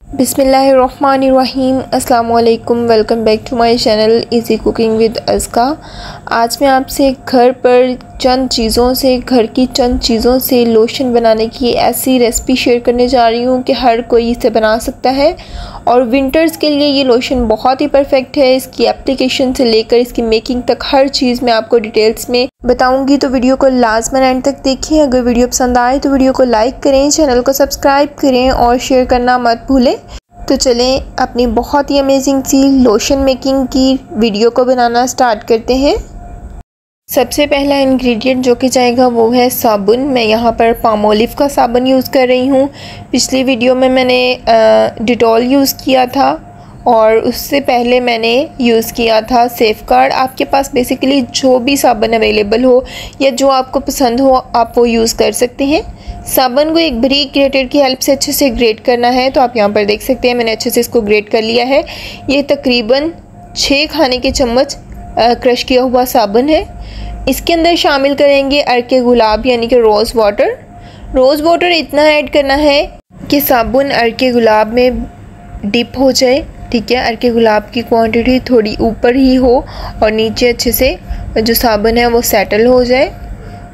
बिस्मिल्लाहिर्रहमानिर्रहीम। अस्सलाम वालेकुम। Welcome back to my channel easy cooking with Azka. आज मैं आपसे घर पर घर की चंद चीज़ों से लोशन बनाने की ऐसी रेसिपी शेयर करने जा रही हूँ कि हर कोई इसे बना सकता है और विंटर्स के लिए ये लोशन बहुत ही परफेक्ट है। इसकी एप्लीकेशन से लेकर इसकी मेकिंग तक हर चीज़ मैं आपको डिटेल्स में बताऊंगी, तो वीडियो को लाजमन एंड तक देखिए। अगर वीडियो पसंद आए तो वीडियो को लाइक करें, चैनल को सब्सक्राइब करें और शेयर करना मत भूलें। तो चलें अपनी बहुत ही अमेजिंग सी लोशन मेकिंग की वीडियो को बनाना स्टार्ट करते हैं। सबसे पहला इंग्रेडिएंट जो कि जाएगा वो है साबुन। मैं यहाँ पर पामोलिव का साबुन यूज़ कर रही हूँ। पिछली वीडियो में मैंने डिटॉल यूज़ किया था और उससे पहले मैंने यूज़ किया था सेफगार्ड। आपके पास बेसिकली जो भी साबुन अवेलेबल हो या जो आपको पसंद हो आप वो यूज़ कर सकते हैं। साबुन को एक बारीक ग्रेटर की हेल्प से अच्छे से ग्रेट करना है। तो आप यहाँ पर देख सकते हैं मैंने अच्छे से इसको ग्रेट कर लिया है। ये तकरीबन 6 खाने के चम्मच क्रश किया हुआ साबुन है। इसके अंदर शामिल करेंगे अर्के गुलाब यानी कि रोज़ वाटर। रोज़ वाटर इतना ऐड करना है कि साबुन अर्के गुलाब में डिप हो जाए, ठीक है। अर्के गुलाब की क्वांटिटी थोड़ी ऊपर ही हो और नीचे अच्छे से जो साबुन है वो सेटल हो जाए।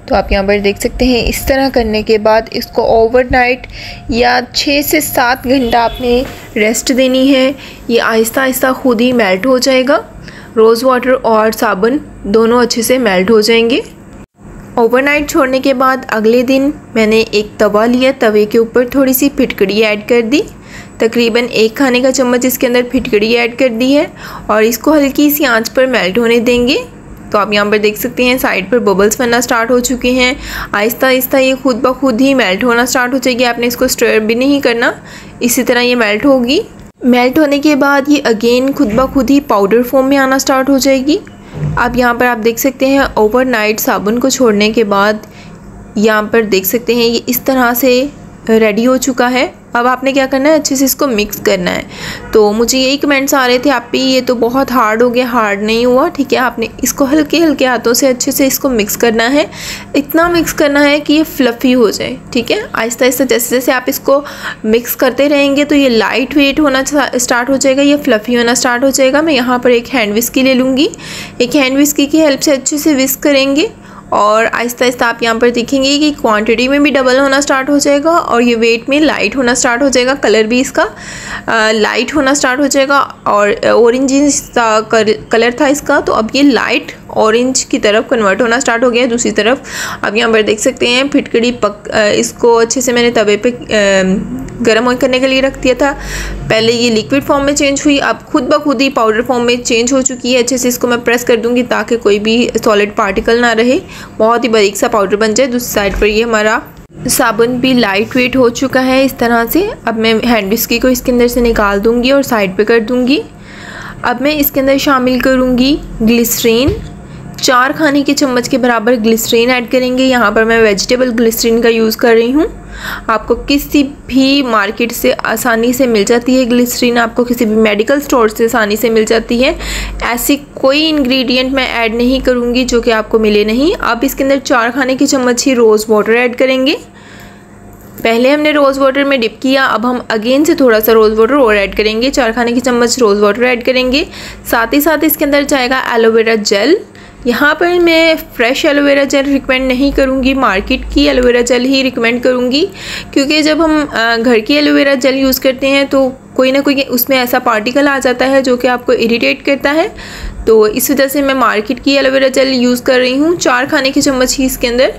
तो आप यहाँ पर देख सकते हैं। इस तरह करने के बाद इसको ओवरनाइट या 6 से 7 घंटा आपने रेस्ट देनी है। ये आहिस्ता आहिस्ता खुद ही मेल्ट हो जाएगा। रोज़ वाटर और साबुन दोनों अच्छे से मेल्ट हो जाएंगे। ओवरनाइट छोड़ने के बाद अगले दिन मैंने एक तवा लिया, तवे के ऊपर थोड़ी सी फिटकड़ी ऐड कर दी। तकरीबन 1 खाने का चम्मच इसके अंदर फिटकड़ी ऐड कर दी है और इसको हल्की सी आंच पर मेल्ट होने देंगे। तो आप यहाँ पर देख सकते हैं साइड पर बबल्स बनना स्टार्ट हो चुके हैं। आहिस्ता आहिस्ता ये खुद ब खुद ही मेल्ट होना स्टार्ट हो जाएगी। आपने इसको स्टर भी नहीं करना, इसी तरह ये मेल्ट होगी। मेल्ट होने के बाद ये अगेन खुद ब खुद ही पाउडर फॉर्म में आना स्टार्ट हो जाएगी। अब यहाँ पर आप देख सकते हैं ओवरनाइट साबुन को छोड़ने के बाद यहाँ पर देख सकते हैं ये इस तरह से रेडी हो चुका है। अब आपने क्या करना है, अच्छे से इसको मिक्स करना है। तो मुझे यही कमेंट्स आ रहे थे आप भी ये तो बहुत हार्ड हो गया। हार्ड नहीं हुआ, ठीक है। आपने इसको हल्के हल्के हाथों से अच्छे से इसको मिक्स करना है। इतना मिक्स करना है कि ये फ्लफ़ी हो जाए, ठीक है। आहिस्ता आहिस्ता जैसे जैसे आप इसको मिक्स करते रहेंगे तो ये लाइट वेट होना स्टार्ट हो जाएगा, ये फ्लफ़ी होना स्टार्ट हो जाएगा। मैं यहाँ पर एक हैंड विस्की ले लूँगी। एक हैंड विस्की की हेल्प से अच्छे से विस्क करेंगे और आहिस्ता आहिस्ता आप यहाँ पर देखेंगे कि क्वांटिटी में भी डबल होना स्टार्ट हो जाएगा और ये वेट में लाइट होना स्टार्ट हो जाएगा। कलर भी इसका लाइट होना स्टार्ट हो जाएगा और ऑरेंज कलर था इसका, तो अब ये लाइट ऑरेंज की तरफ कन्वर्ट होना स्टार्ट हो गया है। दूसरी तरफ आप यहाँ पर देख सकते हैं फिटकड़ी इसको अच्छे से मैंने तवे पे गर्म करने के लिए रख दिया था। पहले ये लिक्विड फॉर्म में चेंज हुई, अब खुद ब खुद ही पाउडर फॉर्म में चेंज हो चुकी है। अच्छे से इसको मैं प्रेस कर दूंगी ताकि कोई भी सॉलिड पार्टिकल ना रहे, बहुत ही बारीक सा पाउडर बन जाए। दूसरी साइड पर ये हमारा साबुन भी लाइट वेट हो चुका है इस तरह से। अब मैं हैंड विस्की को इसके अंदर से निकाल दूंगी और साइड पे कर दूंगी। अब मैं इसके अंदर शामिल करूंगी ग्लिसरीन। 4 खाने के चम्मच के बराबर ग्लिसरीन ऐड करेंगे। यहाँ पर मैं वेजिटेबल ग्लिसरीन का यूज़ कर रही हूँ। आपको किसी भी मार्केट से आसानी से मिल जाती है ग्लिसरीन, आपको किसी भी मेडिकल स्टोर से आसानी से मिल जाती है। ऐसी कोई इंग्रेडिएंट मैं ऐड नहीं करूँगी जो कि आपको मिले नहीं। अब इसके अंदर 4 खाने के चम्मच ही रोज़ वाटर ऐड करेंगे। पहले हमने रोज़ वाटर में डिप किया, अब हम अगेन से थोड़ा सा रोज़ वाटर और ऐड करेंगे। 4 खाने के चम्मच रोज़ वाटर ऐड करेंगे। साथ ही साथ इसके अंदर जाएगा एलोवेरा जेल। यहाँ पर मैं फ़्रेश एलोवेरा जेल रिकमेंड नहीं करूँगी, मार्केट की एलोवेरा जेल ही रिकमेंड करूँगी, क्योंकि जब हम घर की एलोवेरा जेल यूज़ करते हैं तो कोई ना कोई उसमें ऐसा पार्टिकल आ जाता है जो कि आपको इरिटेट करता है। तो इस वजह से मैं मार्केट की एलोवेरा जेल यूज़ कर रही हूँ। 4 खाने के चम्मच ही इसके अंदर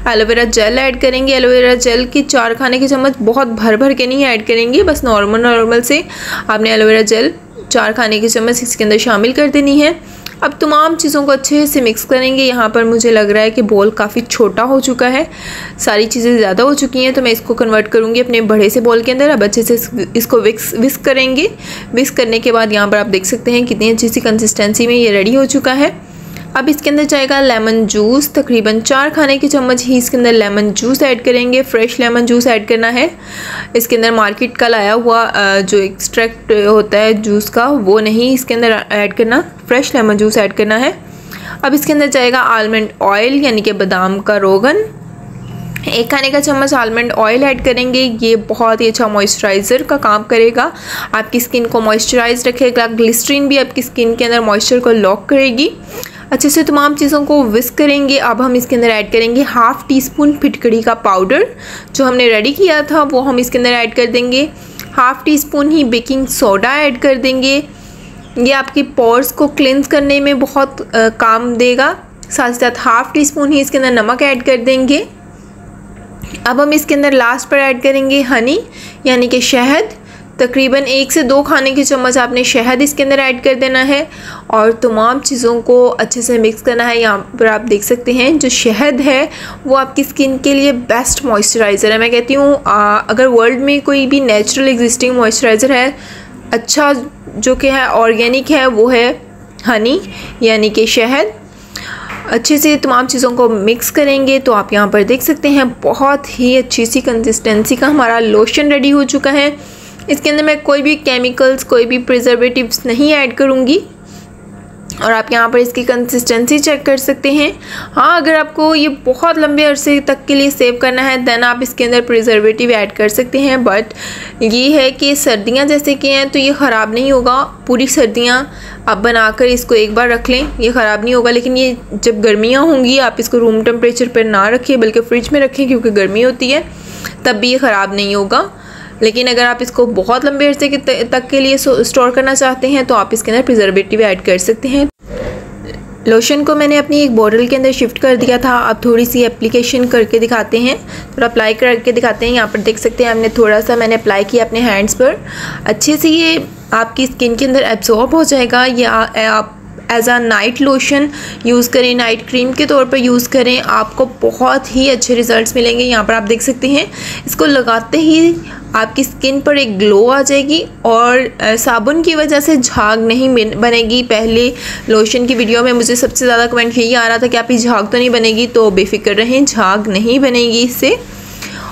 एलोवेरा जेल ऐड करेंगे। एलोवेरा जेल की 4 खाने के चम्मच बहुत भर भर के नहीं ऐड करेंगे, बस नॉर्मल से आपने एलोवेरा जेल 4 खाने के चम्मच इसके अंदर शामिल कर देनी है। अब तमाम चीज़ों को अच्छे से मिक्स करेंगे। यहाँ पर मुझे लग रहा है कि बोल काफ़ी छोटा हो चुका है, सारी चीज़ें ज़्यादा हो चुकी हैं, तो मैं इसको कन्वर्ट करूँगी अपने बड़े से बोल के अंदर। अब अच्छे से इसको विस्क करेंगे। विस्क करने के बाद यहाँ पर आप देख सकते हैं कितनी अच्छी सी कंसिस्टेंसी में ये रेडी हो चुका है। अब इसके अंदर जाएगा लेमन जूस। तकरीबन 4 खाने के चम्मच ही इसके अंदर लेमन जूस ऐड करेंगे। फ्रेश लेमन जूस ऐड करना है। इसके अंदर मार्केट का लाया हुआ जो एक्सट्रैक्ट होता है जूस का वो नहीं इसके अंदर ऐड करना, फ्रेश लेमन जूस ऐड करना है। अब इसके अंदर जाएगा आलमंड ऑयल यानी कि बादाम का रोगन। 1 खाने का चम्मच आलमंड ऑयल ऐड करेंगे। ये बहुत ही अच्छा मॉइस्चराइज़र का काम करेगा, आपकी स्किन को मॉइस्चराइज रखेगा। ग्लिसरीन भी आपकी स्किन के अंदर मॉइस्चर को लॉक करेगी। अच्छे से तमाम चीज़ों को विस्क करेंगे। अब हम इसके अंदर ऐड करेंगे 1/2 टीस्पून फिटकड़ी का पाउडर जो हमने रेडी किया था, वो हम इसके अंदर ऐड कर देंगे। 1/2 टीस्पून ही बेकिंग सोडा ऐड कर देंगे। ये आपकी पोर्स को क्लिनज़ करने में बहुत काम देगा। साथ ही साथ 1/2 टीस्पून ही इसके अंदर नमक ऐड कर देंगे। अब हम इसके अंदर लास्ट पर ऐड करेंगे हनी यानी कि शहद। तकरीबन 1 से 2 खाने के चम्मच आपने शहद इसके अंदर ऐड कर देना है और तमाम चीज़ों को अच्छे से मिक्स करना है। यहाँ पर आप देख सकते हैं जो शहद है वो आपकी स्किन के लिए बेस्ट मॉइस्चराइज़र है। मैं कहती हूँ अगर वर्ल्ड में कोई भी नेचुरल एग्जिस्टिंग मॉइस्चराइज़र है अच्छा जो कि है ऑर्गेनिक है, वो है हनी यानी कि शहद। अच्छे से तमाम चीज़ों को मिक्स करेंगे तो आप यहाँ पर देख सकते हैं बहुत ही अच्छी सी कंसिस्टेंसी का हमारा लोशन रेडी हो चुका है। इसके अंदर मैं कोई भी केमिकल्स, कोई भी प्रिजर्वेटिव्स नहीं ऐड करूँगी और आप यहाँ पर इसकी कंसिस्टेंसी चेक कर सकते हैं। हाँ, अगर आपको ये बहुत लंबे अरसे तक के लिए सेव करना है दैन आप इसके अंदर प्रिजर्वेटिव ऐड कर सकते हैं, बट ये है कि सर्दियाँ जैसे कि हैं तो ये ख़राब नहीं होगा। पूरी सर्दियाँ आप बनाकर इसको एक बार रख लें, ये ख़राब नहीं होगा। लेकिन ये जब गर्मियाँ होंगी आप इसको रूम टेम्परेचर पर ना रखें बल्कि फ्रिज में रखें क्योंकि गर्मी होती है, तब भी ये ख़राब नहीं होगा। लेकिन अगर आप इसको बहुत लंबे अरसे तक के लिए स्टोर करना चाहते हैं तो आप इसके अंदर प्रिजर्वेटिव ऐड कर सकते हैं। लोशन को मैंने अपनी एक बॉटल के अंदर शिफ्ट कर दिया था। अब थोड़ी सी एप्लीकेशन करके दिखाते हैं, थोड़ा अप्लाई करके दिखाते हैं। यहाँ पर देख सकते हैं हमने थोड़ा सा मैंने अप्लाई किया अपने हैंड्स पर। अच्छे से ये आपकी स्किन के अंदर एब्जॉर्ब हो जाएगा। ये आप एज आ नाइट लोशन यूज़ करें, नाइट क्रीम के तौर पर यूज़ करें, आपको बहुत ही अच्छे रिजल्ट्स मिलेंगे। यहाँ पर आप देख सकते हैं इसको लगाते ही आपकी स्किन पर एक ग्लो आ जाएगी और साबुन की वजह से झाग नहीं बनेगी। पहले लोशन की वीडियो में मुझे सबसे ज़्यादा कमेंट यही आ रहा था कि आपकी झाग तो नहीं बनेगी, तो बेफिक्र रहें, झाग नहीं बनेगी इससे।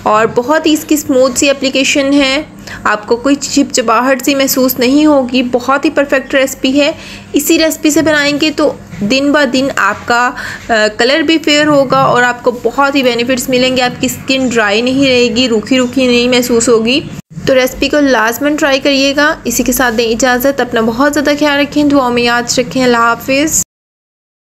और बहुत ही इसकी स्मूथ सी एप्लीकेशन है, आपको कोई चिपचिपाहट सी महसूस नहीं होगी। बहुत ही परफेक्ट रेसिपी है। इसी रेसिपी से बनाएंगे तो दिन ब दिन आपका कलर भी फेयर होगा और आपको बहुत ही बेनिफिट्स मिलेंगे। आपकी स्किन ड्राई नहीं रहेगी, रूखी रूखी नहीं महसूस होगी। तो रेसिपी को लाजमन ट्राई करिएगा। इसी के साथ दें इजाज़त। अपना बहुत ज़्यादा ख्याल रखें, दुआ में याद रखें। अल्लाह हाफिज़।